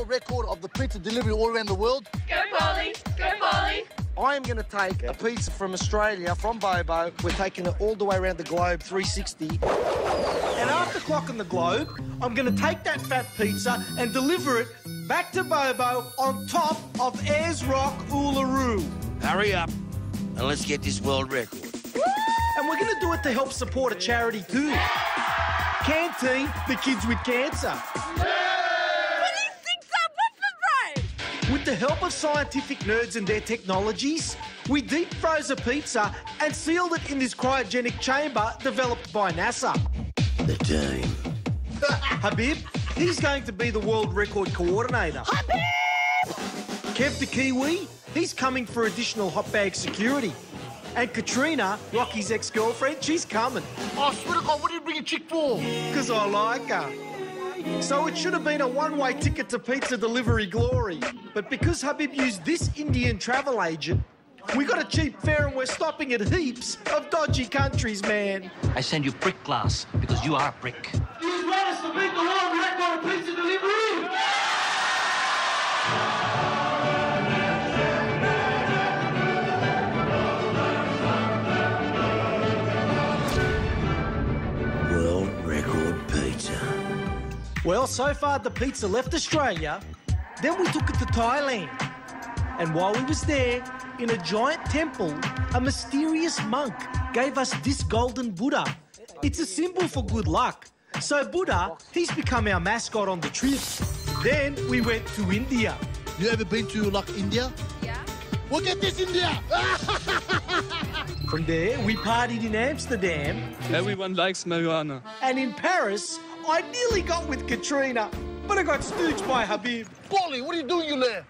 world record of the pizza delivery all around the world. Go Polly! Go Polly! I am going to take a pizza from Australia, from Bobo. We're taking it all the way around the globe, 360. And after clocking the globe, I'm going to take that fat pizza and deliver it back to Bobo on top of Ayers Rock, Uluru. Hurry up and let's get this world record. And we're going to do it to help support a charity too. Canteen, the kids with cancer. With the help of scientific nerds and their technologies, we deep froze a pizza and sealed it in this cryogenic chamber developed by NASA. The team. Habib, he's going to be the world record coordinator. Habib! Kev the Kiwi, he's coming for additional hot bag security. And Katrina, Rocky's ex-girlfriend, she's coming. Oh, I swear to God, what did you bring a chick for? Because I like her. So it should have been a one-way ticket to pizza delivery glory. But because Habib used this Indian travel agent, we got a cheap fare and we're stopping at heaps of dodgy countries, man. I send you brick glass because you are brick. You want us to beat the world record of pizza delivery? World record pizza. Well, so far the pizza left Australia, then we took it to Thailand. And while we was there, in a giant temple, a mysterious monk gave us this golden Buddha. It's a symbol for good luck. So Buddha, he's become our mascot on the trip. Then we went to India. You ever been to, like, India? Yeah. Well, get this, India! From there, we partied in Amsterdam. Everyone likes marijuana. And in Paris, I nearly got with Katrina, but I got stooged by Habib. Polly, what are you doing, you there?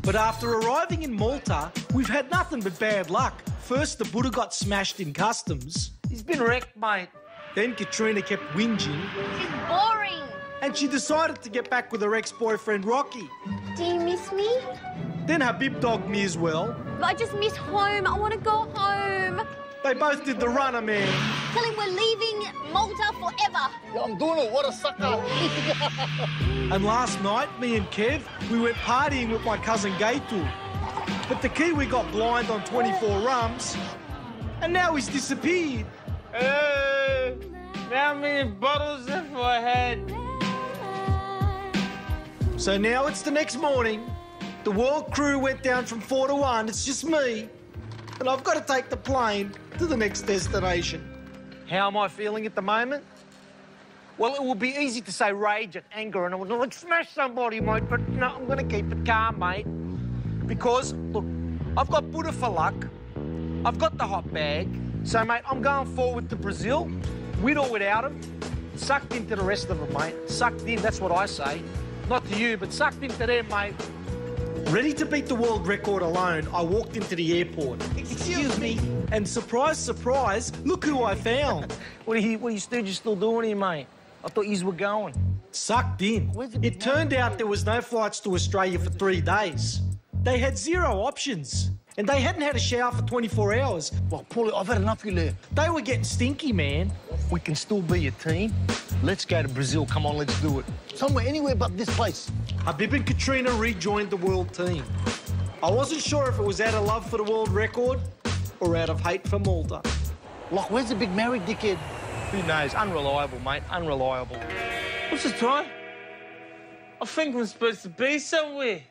But after arriving in Malta, we've had nothing but bad luck. First, the Buddha got smashed in customs. He's been wrecked, mate. Then Katrina kept whinging. She's boring. And she decided to get back with her ex-boyfriend, Rocky. Do you miss me? Then Habib dogged me as well. But I just miss home. I want to go home. They both did the runner, man. Tell him we're leaving Malta forever. Yeah, I'm doing it. What a sucker. And last night, me and Kev, we went partying with my cousin Gaitu. But the Kiwi got blind on 24 rums, and now he's disappeared. Hey, how many bottles have I had? So now it's the next morning. The world crew went down from 4 to 1. It's just me. And I've got to take the plane to the next destination. How am I feeling at the moment? Well, it will be easy to say rage and anger and I would like smash somebody, mate, but no, I'm going to keep it calm, mate. Because, look, I've got Buddha for luck. I've got the hot bag. So, mate, I'm going forward to Brazil, with or without him. Sucked into the rest of them, mate. Sucked in, that's what I say. Not to you, but sucked into them, mate. Ready to beat the world record alone, I walked into the airport. Excuse me. And surprise, surprise, look who I found. What are you stooges still doing here, mate? I thought yous were going. Sucked in. It turned out there was no flights to Australia for 3 days. They had 0 options. And they hadn't had a shower for 24 hours. Well, Paulie, I've had enough of you there. They were getting stinky, man. We can still be a team. Let's go to Brazil. Come on, let's do it. Somewhere, anywhere but this place. Habib and Katrina rejoined the world team. I wasn't sure if it was out of love for the world record or out of hate for Malta. Like, where's the big married dickhead? Who knows? Unreliable, mate. Unreliable. What's the time? I think I'm supposed to be somewhere.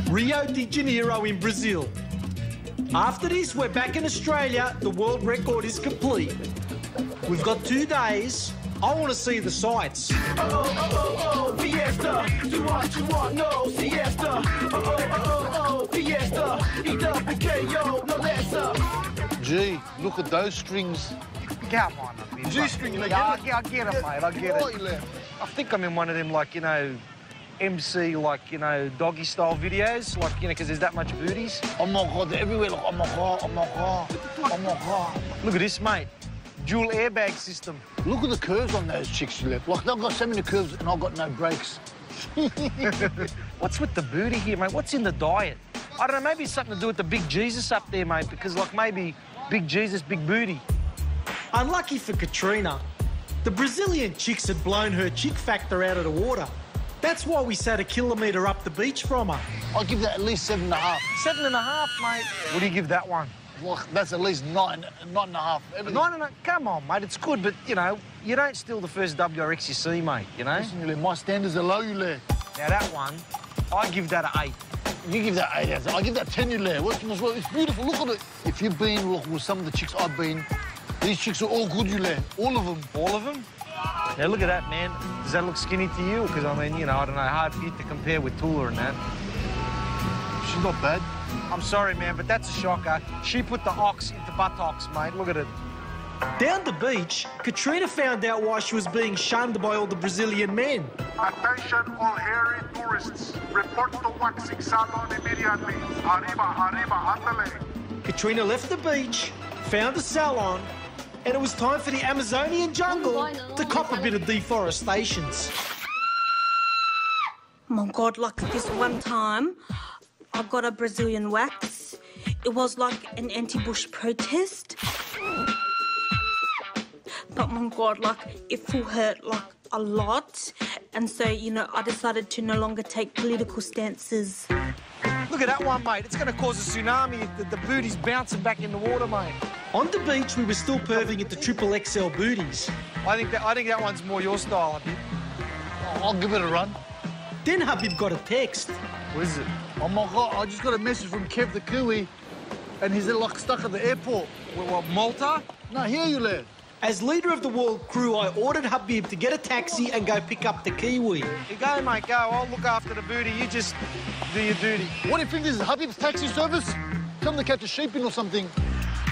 Rio de Janeiro in Brazil. After this, we're back in Australia. The world record is complete. We've got 2 days. I want to see the sights. Fiesta. Do what you want, no siesta. Fiesta. Eat up the KO, no lesser. Gee, look at those strings. Come on, G-string, you I get it, mate. I get Oh, it. you left. I think I'm in one of them, like, you know, MC, like, you know, doggy-style videos, like, you know, because there's that much booties. Oh, my God, they're everywhere. Look, oh, my God, oh, my God, oh, my God. Look at this, mate. Dual airbag system. Look at the curves on those chicks you left. Like, they've got so many curves and I've got no brakes. What's with the booty here, mate? What's in the diet? I don't know, maybe it's something to do with the big Jesus up there, mate, because, like, maybe big Jesus, big booty. Unlucky for Katrina, the Brazilian chicks had blown her chick factor out of the water. That's why we sat a kilometre up the beach from her. I'll give that at least 7.5. 7.5, mate. What do you give that one? Well, that's at least 9.5. Everything. 9.5. Come on, mate. It's good, but, you know, you don't steal the first WRX you see, mate, you know? Listen, Yule, my standards are low, Yule. Now, that one, I give that an 8. You give that 8. I give that 10, Yule. It's beautiful. Look at it. If you've been, look, with some of the chicks I've been, these chicks are all good, Yule. All of them. All of them? Now, look at that, man. Does that look skinny to you? Because, I mean, you know, I don't know, hard for you to compare with Tula and that. She's not bad. I'm sorry, man, but that's a shocker. She put the ox into buttocks, mate. Look at it. Down the beach, Katrina found out why she was being shunned by all the Brazilian men. Attention all hairy tourists. Report to waxing salon immediately. Arriba, arriba, andale. Katrina left the beach, found a salon, and it was time for the Amazonian jungle to cop a bit of deforestation. Oh my God, like this one time, I got a Brazilian wax. It was like an anti-bush protest. But my God, like, it full hurt, like, a lot. And so, you know, I decided to no longer take political stances. Look at that one, mate. It's going to cause a tsunami if the booty's bouncing back in the water, mate. On the beach, we were still perving at the XXL booties. I think that one's more your style, I think. I'll give it a run. Then Habib got a text. What is it? Oh, my God, I just got a message from Kev the Kiwi, and he's like stuck at the airport. What, Malta? No, here, Yule. As leader of the world crew, I ordered Habib to get a taxi and go pick up the Kiwi. You go, mate, go. I'll look after the booty. You just do your duty. What do you think this is, Habib's taxi service? Tell them to catch a sheep in or something.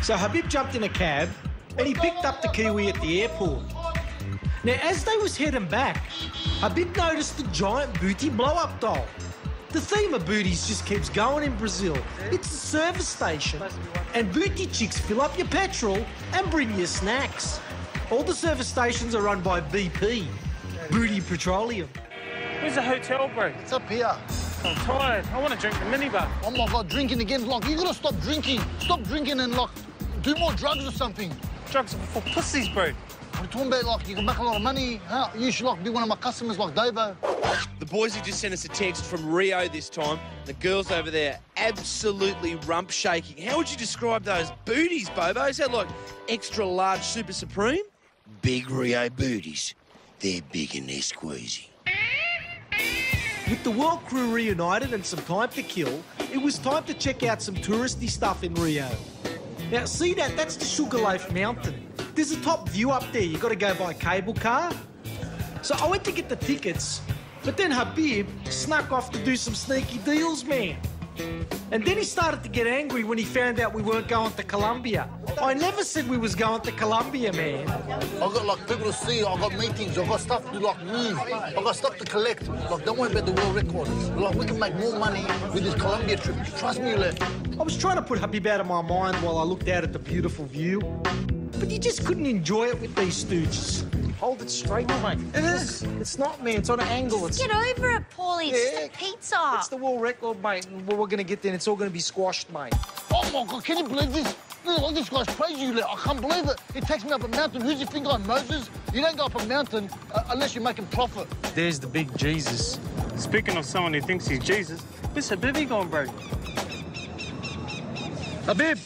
So Habib jumped in a cab and he picked up the Kiwi at the airport. Now, as they was heading back, Habib noticed the giant booty blow-up doll. The theme of booties just keeps going in Brazil. It's a service station, and booty chicks fill up your petrol and bring you snacks. All the service stations are run by BP, Booty Petroleum. Where's the hotel, bro? It's up here. I'm tired. I want to drink the minibar. Oh, my God, drinking again. Like, you gotta stop drinking. Stop drinking and, like, do more drugs or something. Drugs are for pussies, bro. We're talking about, like, you can make a lot of money. Huh? You should, like, be one of my customers like Davo. The boys have just sent us a text from Rio this time. The girls over there absolutely rump shaking. How would you describe those booties, Bobo? Is that like extra large super supreme? Big Rio booties. They're big and they're squeezy. With the world crew reunited and some time to kill, it was time to check out some touristy stuff in Rio. Now, see that? That's the Sugarloaf Mountain. There's a top view up there. You've got to go by cable car. So I went to get the tickets, but then Habib snuck off to do some sneaky deals, man. And then he started to get angry when he found out we weren't going to Colombia. I never said we was going to Colombia, man. I've got, like, people to see. I've got meetings. I've got stuff to, like, move. I've got stuff to collect. Like, don't worry about the world record. Like, we can make more money with this Colombia trip. Trust me, Yule. I was trying to put Habib out of my mind while I looked out at the beautiful view. But you just couldn't enjoy it with these stooges. Hold it straight, mate. It is. It's not, man. It's on an angle. Just get over it, Paulie. It's just a pizza. It's the world record, mate. And we're going to get there and it's all going to be squashed, mate. Oh, my God, can you believe this? Look, this guy's crazy, Yule. I can't believe it. He takes me up a mountain. Who's you think I'm, Moses? You don't go up a mountain unless you're making profit. There's the big Jesus. Speaking of someone who thinks he's Jesus, where's Habib going, bro? Habib!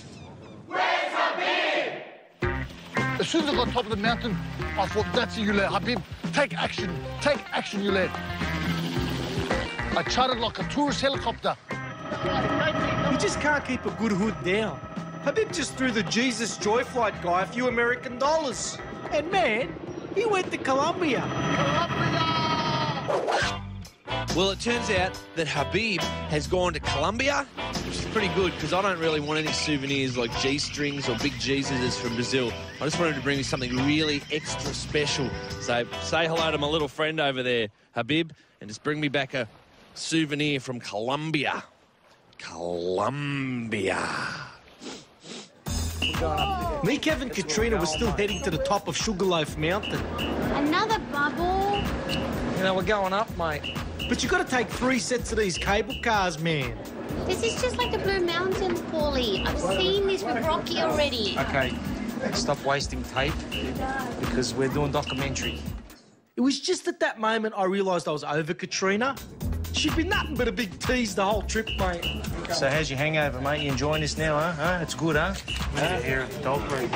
As soon as I got top of the mountain, I thought, that's it, Yule. Habib, take action. Take action, Yule. I chartered like a tourist helicopter. You just can't keep a good hood down. Habib just threw the Jesus Joy Flight guy a few American dollars. And man, he went to Colombia. Well, it turns out that Habib has gone to Colombia, which is pretty good because I don't really want any souvenirs like G-strings or big Jesuses from Brazil. I just wanted to bring me something really extra special. So say hello to my little friend over there, Habib, and just bring me back a souvenir from Colombia. Colombia. Me, Kev, and Katrina were still heading to the top of Sugarloaf Mountain. Another bubble. You know, we're going up, mate. But you got to take 3 sets of these cable cars, man. This is just like the Blue Mountains, Paulie. I've seen this with Rocky already. Okay. Stop wasting tape because we're doing documentary. It was just at that moment I realised I was over Katrina. She'd been nothing but a big tease the whole trip, mate. So how's your hangover, mate? You enjoying this now, huh? It's good, huh? Here at the dog breed.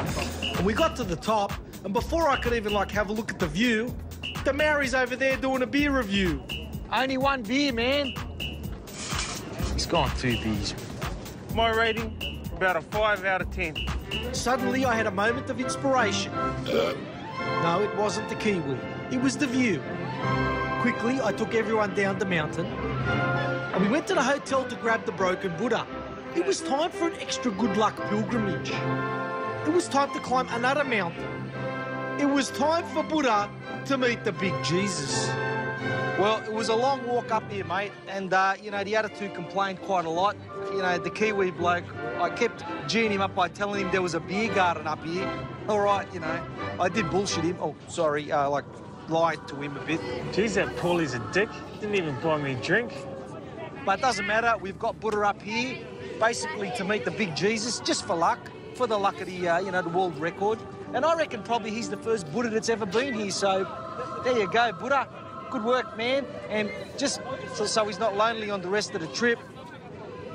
And we got to the top, and before I could even, have a look at the view, the Maori's over there doing a beer review. Only one beer, man. He's gone 2 beers. My rating, about a 5 out of 10. Suddenly I had a moment of inspiration. No, it wasn't the Kiwi. It was the view. Quickly, I took everyone down the mountain, and we went to the hotel to grab the broken Buddha. It was time for an extra good luck pilgrimage. It was time to climb another mountain. It was time for Buddha to meet the big Jesus. Well, it was a long walk up here, mate, and, the other two complained quite a lot. The Kiwi bloke, I kept geeing him up by telling him there was a beer garden up here. All right, I did bullshit him. Oh, sorry, lied to him a bit. Geez, that Paulie's a dick. Didn't even buy me a drink. But it doesn't matter. We've got Buddha up here, basically to meet the big Jesus, just for luck, for the luck of the, the world record. And I reckon probably he's the first Buddha that's ever been here. So there you go, Buddha. Good work, man. And just so he's not lonely on the rest of the trip,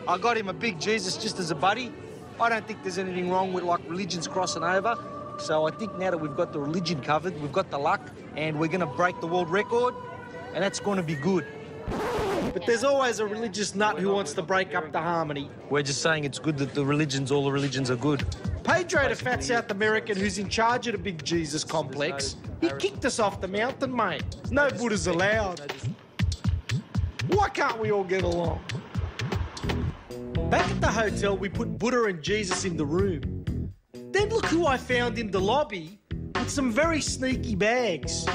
I got him a big Jesus just as a buddy. I don't think there's anything wrong with, religions crossing over. So I think now that we've got the religion covered, we've got the luck, and we're going to break the world record, and that's going to be good. But there's always a religious nut who wants to break up the harmony. We're just saying it's good that all the religions are good. Pedro, the fat South American who's in charge of the big Jesus complex, he kicked us off the mountain, mate. No Buddhas allowed. Why can't we all get along? Back at the hotel, we put Buddha and Jesus in the room. Then look who I found in the lobby with some very sneaky bags.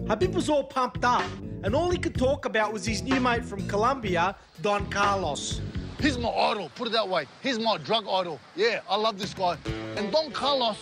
Habib was all pumped up, and all he could talk about was his new mate from Colombia, Don Carlos. He's my idol, put it that way. He's my drug idol. Yeah, I love this guy. And Don Carlos,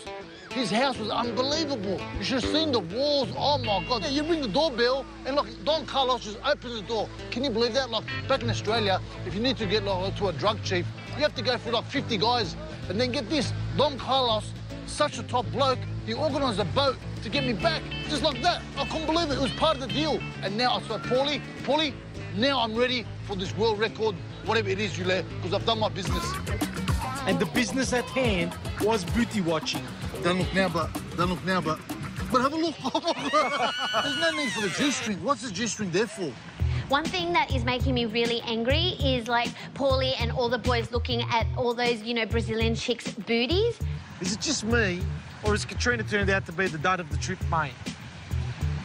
his house was unbelievable. You should have seen the walls. Oh, my God. You ring the doorbell, and, Don Carlos just opens the door. Can you believe that? Back in Australia, if you need to get, to a drug chief, you have to go through, 50 guys. And then get this, Don Carlos, such a top bloke, he organised a boat to get me back, just like that. I couldn't believe it. It was part of the deal. And now I said, Paulie, now I'm ready for this world record, whatever it is, Yule, because I've done my business. And the business at hand was booty watching. Don't look now, but have a look. There's no need for the G-string. What's the G-string there for? One thing that is making me really angry is Paulie and all the boys looking at all those, Brazilian chicks' booties. Is it just me, or has Katrina turned out to be the dud of the trip, mate?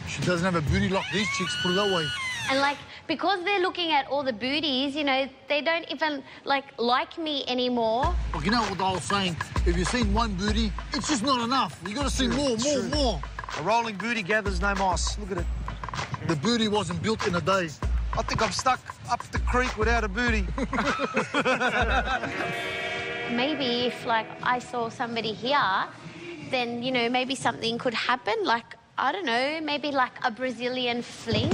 She doesn't have a booty like these chicks, put it that way. And, because they're looking at all the booties, they don't even, like me anymore. Look, you know what I was saying? If you've seen one booty, it's just not enough. You got to see more. A rolling booty gathers no moss. Look at it. The booty wasn't built in a day. I think I'm stuck up the creek without a booty. Maybe if, I saw somebody here, then, maybe something could happen. I don't know, maybe a Brazilian fling.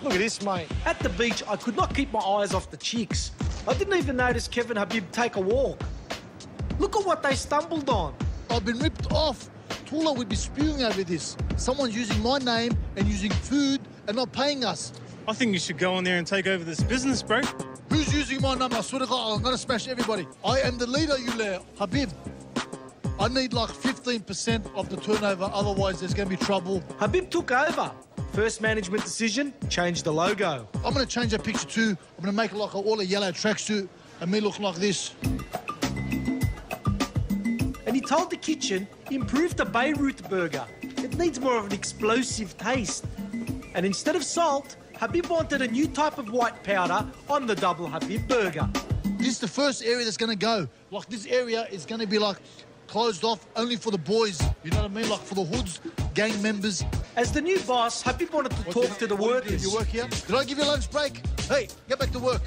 Look at this, mate. At the beach, I could not keep my eyes off the chicks. I didn't even notice Kevin Habib take a walk. Look at what they stumbled on. I've been ripped off. Tula would be spewing over this. Someone's using my name and using food and not paying us. I think you should go on there and take over this business, bro. Who's using my number? I swear to God, I'm going to smash everybody. I am the leader, Habib. I need 15% of the turnover, otherwise there's going to be trouble. Habib took over. First management decision, change the logo. I'm going to change that picture too. I'm going to make it all a yellow tracksuit and me look like this. And he told the kitchen, improve the Beirut burger. It needs more of an explosive taste. And instead of salt, Habib wanted a new type of white powder on the double Habib burger. This is the first area that's going to go. This area is going to be closed off only for the boys. You know what I mean? For the hoods, gang members. As the new boss, Habib wanted to talk to the workers. You work here? Did I give you a lunch break? Hey, get back to work.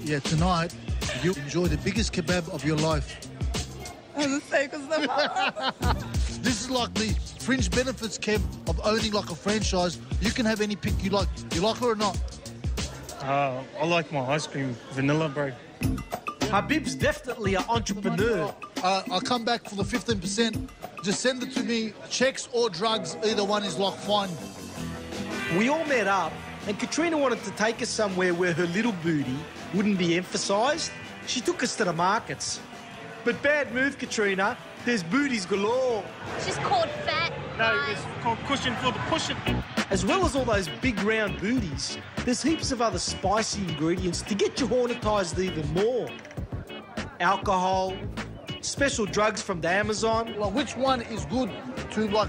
Yeah, tonight, you enjoy the biggest kebab of your life. This is the fringe benefits, Kev, of owning a franchise. You can have any pick you like. You like her or not? I like my ice cream vanilla, bro. Habib's definitely an entrepreneur. I'll come back for the 15%. just send it to me. Checks or drugs, either one is like fine. We all met up, and Katrina wanted to take us somewhere where her little booty wouldn't be emphasised. She took us to the markets. But bad move, Katrina. There's booties galore. She's called fat. No, it's called cushion for the pushing. As well as all those big round booties, there's heaps of other spicy ingredients to get you hornetised even more. Alcohol, special drugs from the Amazon. Like, which one is good to, like,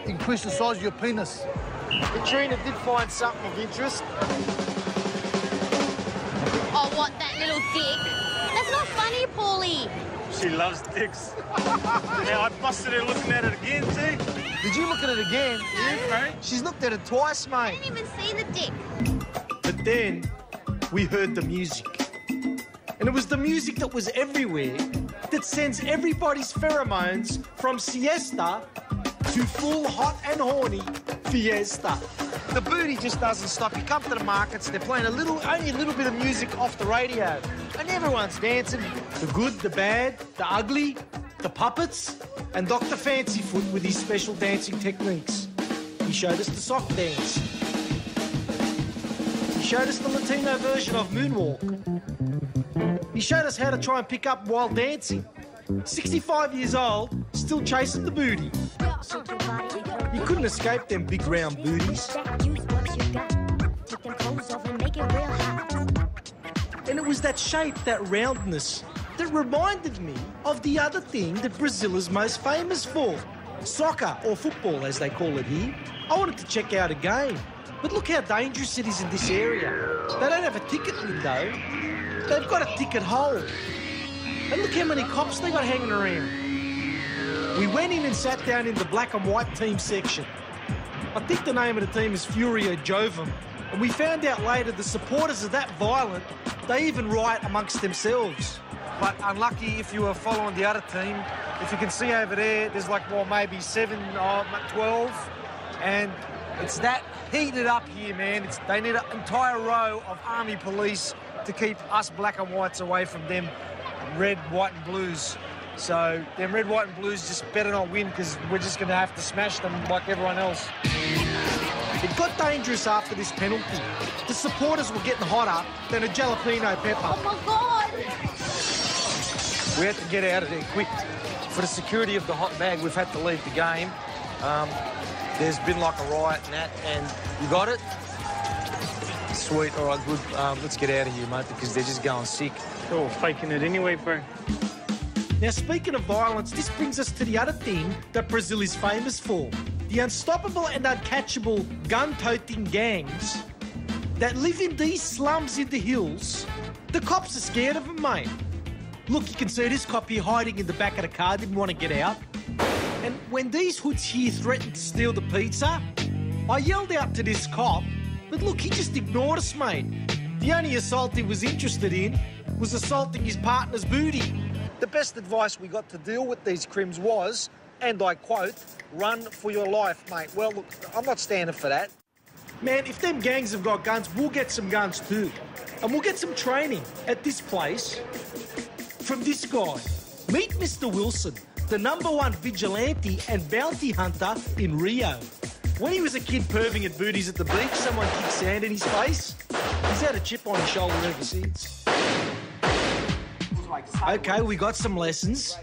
increase the size of your penis? Katrina did find something of interest. Oh, what, that little dick? That's not funny, Paulie. She loves dicks. Now I busted her looking at it again, see? Did you look at it again? Yeah, mate. She's looked at it twice, mate. I didn't even see the dick. But then we heard the music. And it was the music that was everywhere that sends everybody's pheromones from siesta to full hot and horny fiesta. The booty just doesn't stop. You come to the markets, they're playing only a little bit of music off the radio. And everyone's dancing. The good, the bad, the ugly, the puppets, and Dr. Fancyfoot with his special dancing techniques. He showed us the sock dance. He showed us the Latino version of moonwalk. He showed us how to try and pick up while dancing. 65 years old, still chasing the booty. You couldn't escape them big round booties. And it was that shape, that roundness, that reminded me of the other thing that Brazil is most famous for. Soccer, or football as they call it here. I wanted to check out a game. But look how dangerous it is in this area. They don't have a ticket window. They've got a ticket hole. And look how many cops they got hanging around. We went in and sat down in the black and white team section. I think the name of the team is Furia Jovem. And we found out later the supporters are that violent, they even riot amongst themselves. But unlucky if you were following the other team. If you can see over there, there's like, well, maybe 7 or 12. And it's that heated up here, man. They need an entire row of army police to keep us black and whites away from them red, white and blues. So them red, white and blues just better not win because we're just going to have to smash them like everyone else. It got dangerous after this penalty. The supporters were getting hotter than a jalapeno pepper. Oh, my God. We had to get out of there quick. For the security of the hot bag, we've had to leave the game. There's been like a riot and that, and you got it? Sweet, all right, good. Let's get out of here, mate, because they're just going sick. They're all faking it anyway, bro. Now, speaking of violence, this brings us to the other thing that Brazil is famous for. The unstoppable and uncatchable gun-toting gangs that live in these slums in the hills. The cops are scared of them, mate. Look, you can see this cop here hiding in the back of the car, didn't want to get out. And when these hoods here threatened to steal the pizza, I yelled out to this cop, but look, he just ignored us, mate. The only assault he was interested in was assaulting his partner's booty. The best advice we got to deal with these crims was, and I quote, run for your life, mate. Well, look, I'm not standing for that. Man, if them gangs have got guns, we'll get some guns too. And we'll get some training at this place from this guy. Meet Mr. Wilson, the #1 vigilante and bounty hunter in Rio. When he was a kid perving at booties at the beach, someone kicked sand in his face. He's had a chip on his shoulder ever since. Okay, we got some lessons.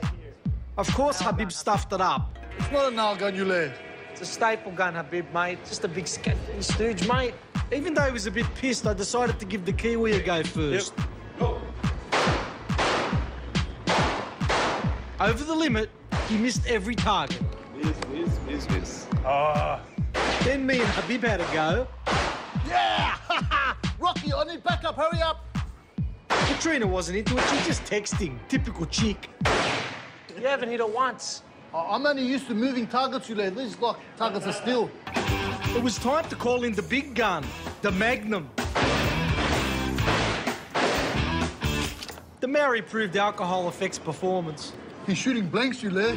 Of course, Habib stuffed it up. It's not a nail gun, you lad. It's a staple gun, Habib, mate. Just a big stooge, mate. Even though he was a bit pissed, I decided to give the Kiwi a go first. Yep. Over the limit, he missed every target. Miss. Oh. Then me and Habib had a go. Yeah! Rocky, I need backup, hurry up! Katrina wasn't into it, she just texting. Typical chick. You haven't hit it once. I'm only used to moving targets, you lad. These like targets are still. It was time to call in the big gun, the Magnum. The Maori proved alcohol affects performance. He's shooting blanks, you lad.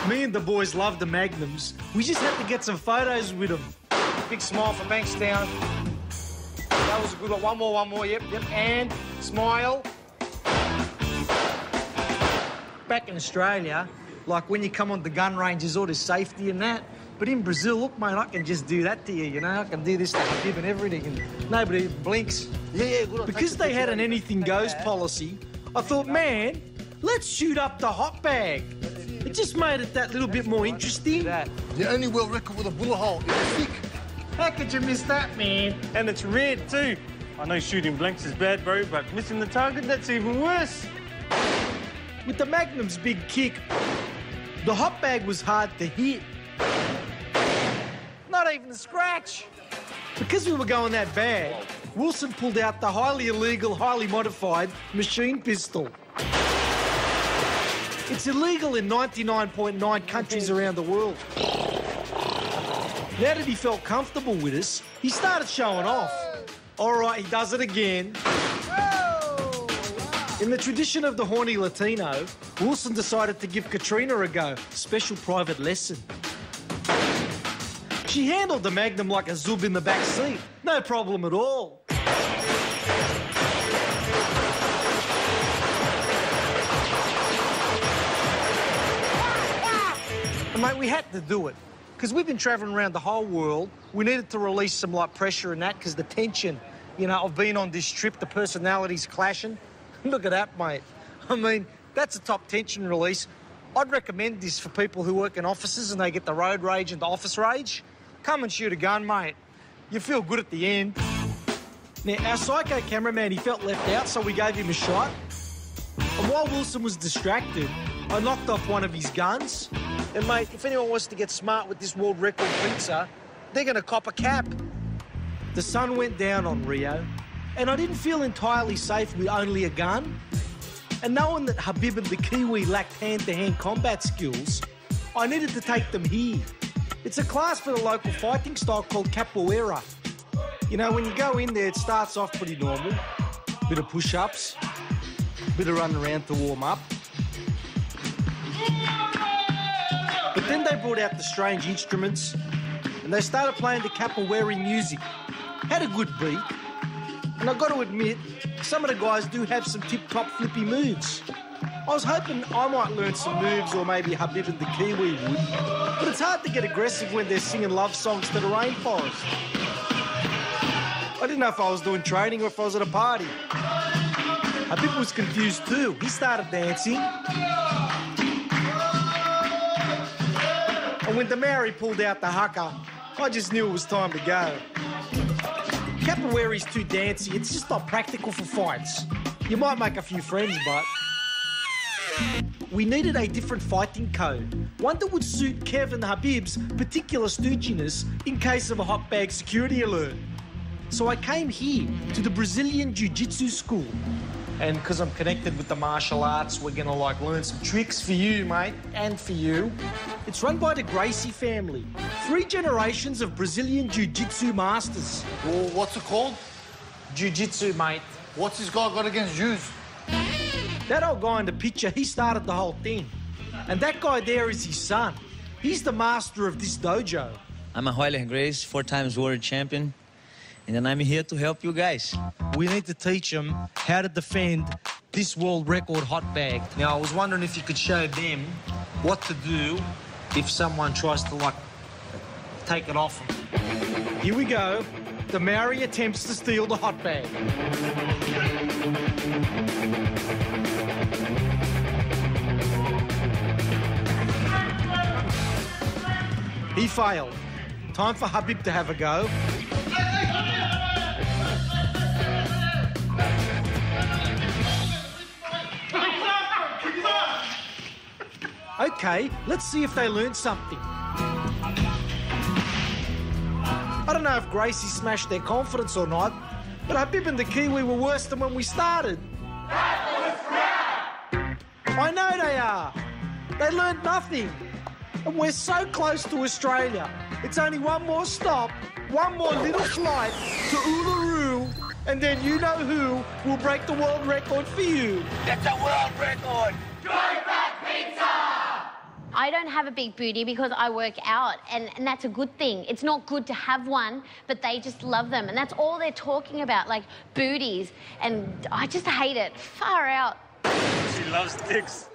Me and the boys loved the Magnums. We just had to get some photos with them. Big smile for Bankstown. That was a good one. One more. Yep. And smile. back in Australia, like when you come on the gun ranges, all this safety and that. But in Brazil, look, mate, I can just do that to you, you know? I can do this to Habib and everything, and nobody blinks. Yeah, good. Because they had an anything-goes policy, I thought, man, let's shoot up the hot bag. It just made it that little bit more interesting. The only world record with a bullet hole is thick. How could you miss that, man? And it's red, too. I know shooting blanks is bad, bro, but missing the target, that's even worse. With the Magnum's big kick, the hot bag was hard to hit. Not even a scratch. Because we were going that bad, Wilson pulled out the highly illegal, highly modified machine pistol. It's illegal in 99.9 countries around the world. Now that he felt comfortable with us, he started showing off. All right, he does it again. In the tradition of the horny Latino, Wilson decided to give Katrina a go, special private lesson. She handled the Magnum like a zub in the back seat. No problem at all. And mate, we had to do it. Because we've been travelling around the whole world. We needed to release some like pressure and that, because the tension, you know, of being on this trip, the personalities clashing. Look at that, mate. I mean, that's a top tension release. I'd recommend this for people who work in offices and they get the road rage and the office rage. Come and shoot a gun, mate. You feel good at the end. Now, our psycho cameraman, he felt left out, so we gave him a shot. And while Wilson was distracted, I knocked off one of his guns. And, mate, if anyone wants to get smart with this world record pizza, they're going to cop a cap. The sun went down on Rio, and I didn't feel entirely safe with only a gun. And knowing that Habib and the Kiwi lacked hand-to-hand combat skills, I needed to take them here. It's a class for the local fighting style called capoeira. You know, when you go in there, it starts off pretty normal. Bit of push-ups, bit of running around to warm up. But then they brought out the strange instruments and they started playing the capoeira music. Had a good beat. And I've got to admit, some of the guys do have some tip-top flippy moves. I was hoping I might learn some moves, or maybe Habib and the Kiwi would. But it's hard to get aggressive when they're singing love songs to the rainforest. I didn't know if I was doing training or if I was at a party. Habib was confused too. He started dancing. And when the Maori pulled out the haka, I just knew it was time to go. Capoeira's too dancey. It's just not practical for fights. You might make a few friends, but... We needed a different fighting code, one that would suit Kev and Habib's particular stooginess in case of a hot bag security alert. So I came here to the Brazilian Jiu-Jitsu school. And because I'm connected with the martial arts, we're gonna like learn some tricks for you, mate, and for you. It's run by the Gracie family. 3 generations of Brazilian Jiu-Jitsu masters. Well, what's it called? Jiu-Jitsu, mate. What's this guy got against Jews? That old guy in the picture, he started the whole thing. And that guy there is his son. He's the master of this dojo. I'm a Royler Grace, 4 times world champion. And then I'm here to help you guys. We need to teach them how to defend this world record hot bag. Now, I was wondering if you could show them what to do if someone tries to, like, take it off them. Here we go. The Maori attempts to steal the hot bag. He failed. Time for Habib to have a go. Okay, let's see if they learned something. I don't know if Gracie smashed their confidence or not, but Habib and the Kiwi were worse than when we started. That was crap! I know they are. They learned nothing. And we're so close to Australia. It's only one more stop, one more little flight to Uluru, and then you know who will break the world record for you. That's a world record! I don't have a big booty because I work out, and that's a good thing. It's not good to have one, but they just love them, and that's all they're talking about, like booties, and I just hate it. Far out. She loves dicks.